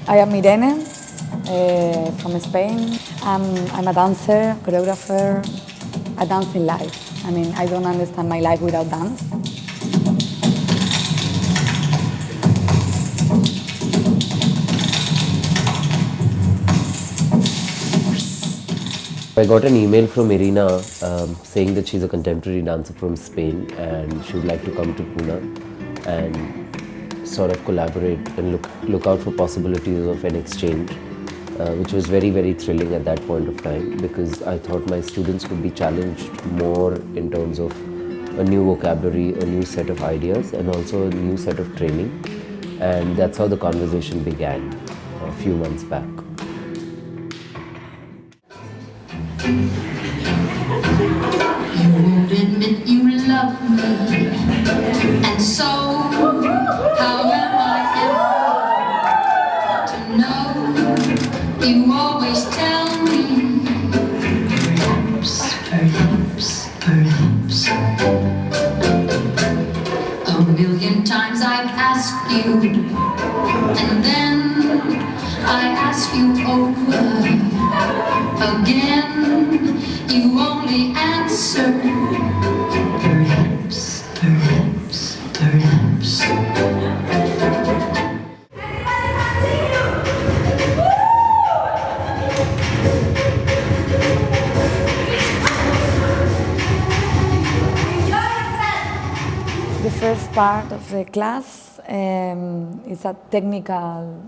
I am Irene from Spain. I'm a dancer, choreographer. I dance in life. I mean, I don't understand my life without dance. I got an email from Irina saying that she's a contemporary dancer from Spain and she would like to come to Pune and sort of collaborate and look out for possibilities of an exchange, which was very, very thrilling at that point of time because I thought my students would be challenged more in terms of a new vocabulary, a new set of ideas and also a new set of training, and that's how the conversation began a few months back. You won't admit you love me, and so how am I ever to know? You always tell me, perhaps, perhaps, perhaps. A million times I've asked you, and then I ask you over again. You only answer, perhaps, perhaps, perhaps. The first part of the class is a technical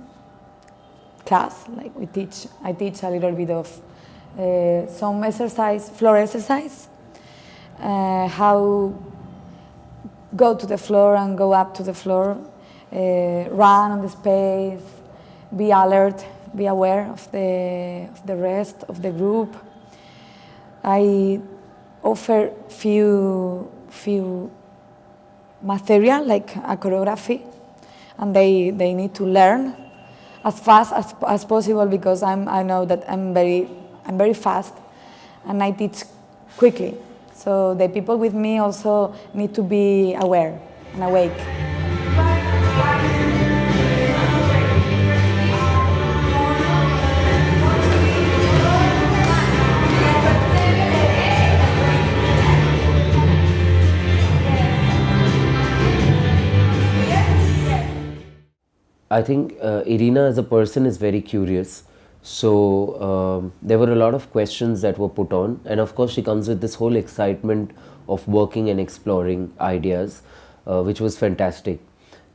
class. Like I teach a little bit of some exercise, floor exercise, how go to the floor and go up to the floor, run on the space, be alert, be aware of the rest of the group. I offer few material like a choreography, and they need to learn as fast as possible because I know that I'm very fast and I teach quickly. So the people with me also need to be aware and awake. I think Irina as a person is very curious. So there were a lot of questions that were put on, and of course she comes with this whole excitement of working and exploring ideas, which was fantastic.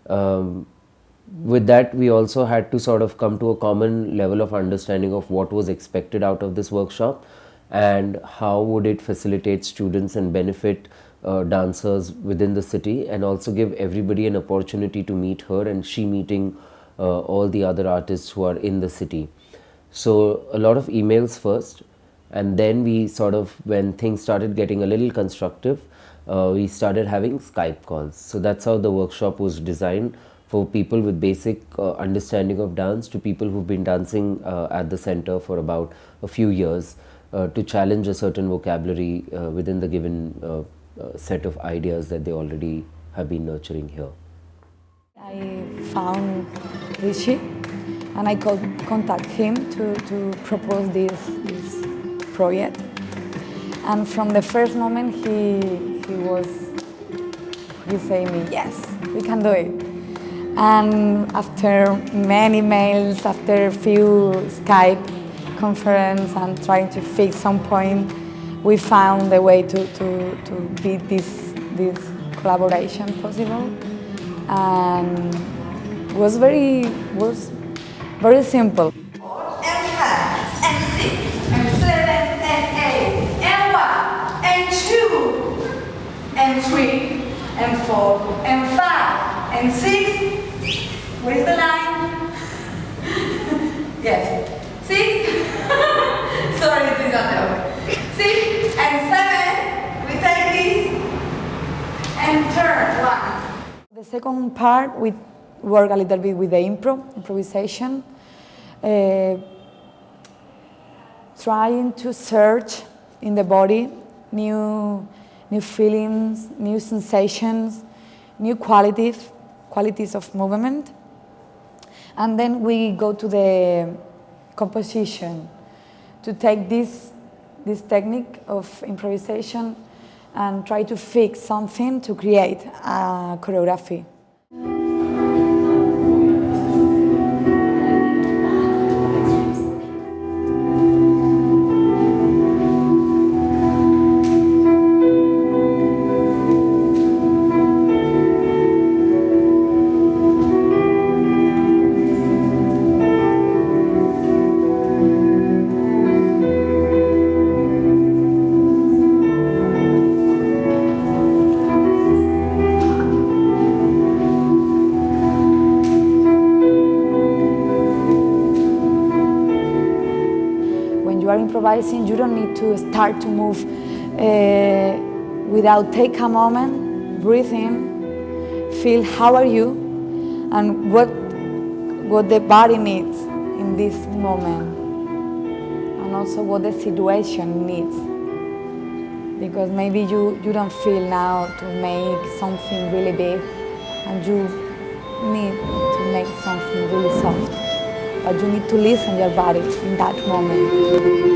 With that, we also had to sort of come to a common level of understanding of what was expected out of this workshop and how would it facilitate students and benefit dancers within the city, and also give everybody an opportunity to meet her and she meeting all the other artists who are in the city. So a lot of emails first, and then we sort of, when things started getting a little constructive, we started having Skype calls. So that's how the workshop was designed, for people with basic understanding of dance to people who've been dancing at the center for about a few years, to challenge a certain vocabulary within the given set of ideas that they already have been nurturing here. I found Rishi and I contact him to propose this project. And from the first moment he said me, yes, we can do it. And after many mails, after a few Skype conference and trying to fix some point, we found a way to be this collaboration possible. And it was very simple. And 5, and 6, and 7, and 8, and 1, and 2, and 3, and 4, and 5, and 6. Where is the line? Yes. 6. Sorry, it is not there. 6 and 7. We take this and turn 1. The second part, we work a little bit with the improvisation, trying to search in the body new feelings, new sensations, new qualities of movement. And then we go to the composition to take this technique of improvisation and try to fix something to create a choreography. Improvising, you don't need to start to move without take a moment, breathe in, feel how are you and what the body needs in this moment, and also what the situation needs. Because maybe you don't feel now to make something really big and you need to make something really soft. But you need to listen your body in that moment.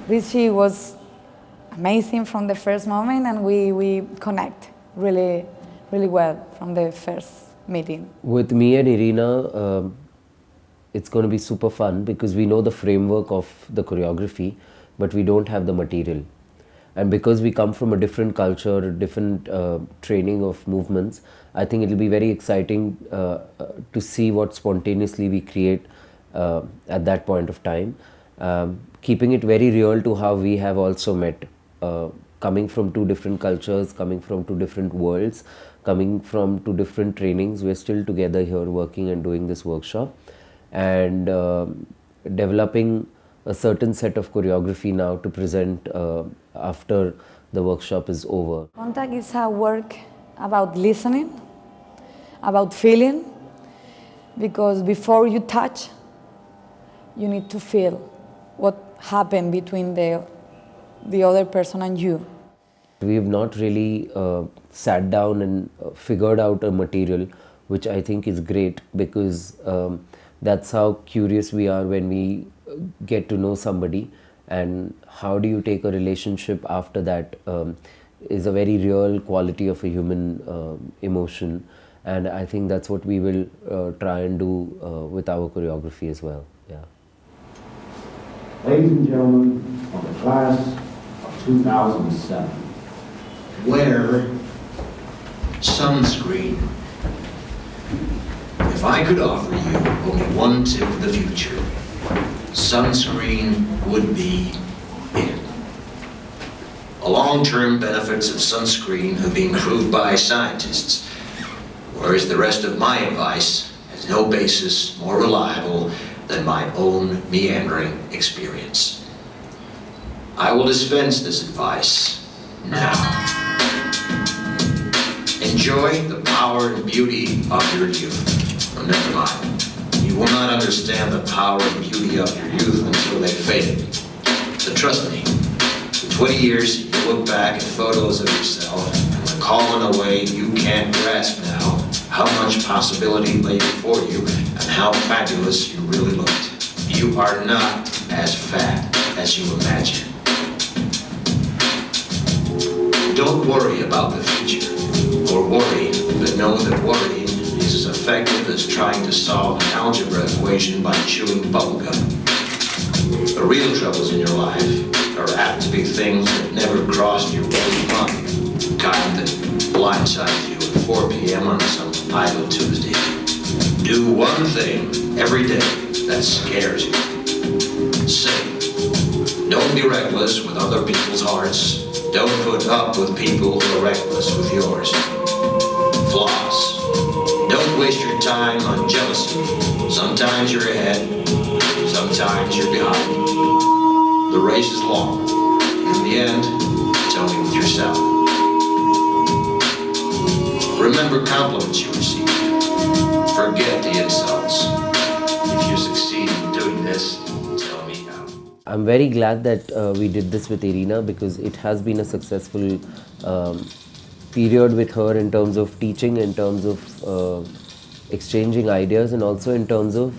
Rishi was amazing from the first moment, and we connect really well from the first meeting. With me and Irina, it's going to be super fun because we know the framework of the choreography, but we don't have the material. And because we come from a different culture, different training of movements, I think it'll be very exciting to see what spontaneously we create at that point of time. Keeping it very real to how we have also met, coming from two different cultures, coming from two different worlds, coming from two different trainings. We're still together here working and doing this workshop and developing a certain set of choreography now to present after the workshop is over. Contact is a work about listening, about feeling, because before you touch, you need to feel what happened between the other person and you. We have not really sat down and figured out a material, which I think is great because that's how curious we are when we get to know somebody, and how do you take a relationship after that is a very real quality of a human emotion, and I think that's what we will try and do with our choreography as well. Yeah. Ladies and gentlemen of the class of 2007, wear sunscreen. If I could offer you only one tip for the future, sunscreen would be it. The long-term benefits of sunscreen have been proved by scientists, whereas the rest of my advice has no basis more reliable than my own meandering experience. I will dispense this advice now. Enjoy the power and beauty of your youth. Oh, never mind. You will not understand the power and beauty of your youth until they've faded. But trust me, in 20 years, you look back at photos of yourself and recall in a way you can't grasp now how much possibility lay before you and how fabulous you really looked. You are not as fat as you imagine. Don't worry about the future, or worry, but know that worrying is as effective as trying to solve an algebra equation by chewing bubblegum. The real troubles in your life are apt to be things that never crossed your daily mind, the kind that blindsides you at 4 p.m. on some idle Tuesday. Do one thing every day that scares you. Sing. Don't be reckless with other people's hearts. Don't put up with people who are reckless with yours. Floss. Don't waste your time on jealousy. Sometimes you're ahead, sometimes you're behind. The race is long. In the end, it's only with yourself. Remember compliments you receive. Forget the insults. If you succeed in doing this, tell me how. I'm very glad that we did this with Irina, because it has been a successful period with her in terms of teaching, in terms of exchanging ideas, and also in terms of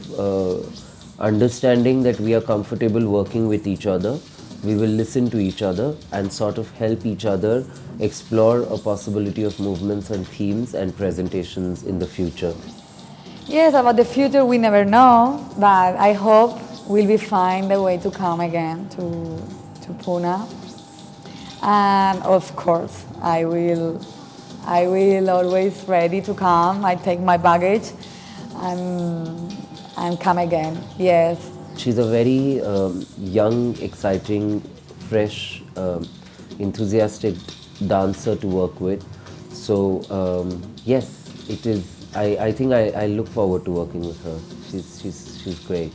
understanding that we are comfortable working with each other. We will listen to each other and sort of help each other explore a possibility of movements and themes and presentations in the future. Yes, about the future we never know, but I hope we'll be find a way to come again to Pune. And of course, I will always ready to come. I take my baggage and come again. Yes. She's a very young, exciting, fresh, enthusiastic dancer to work with. So yes, it is. I think I look forward to working with her. She's great.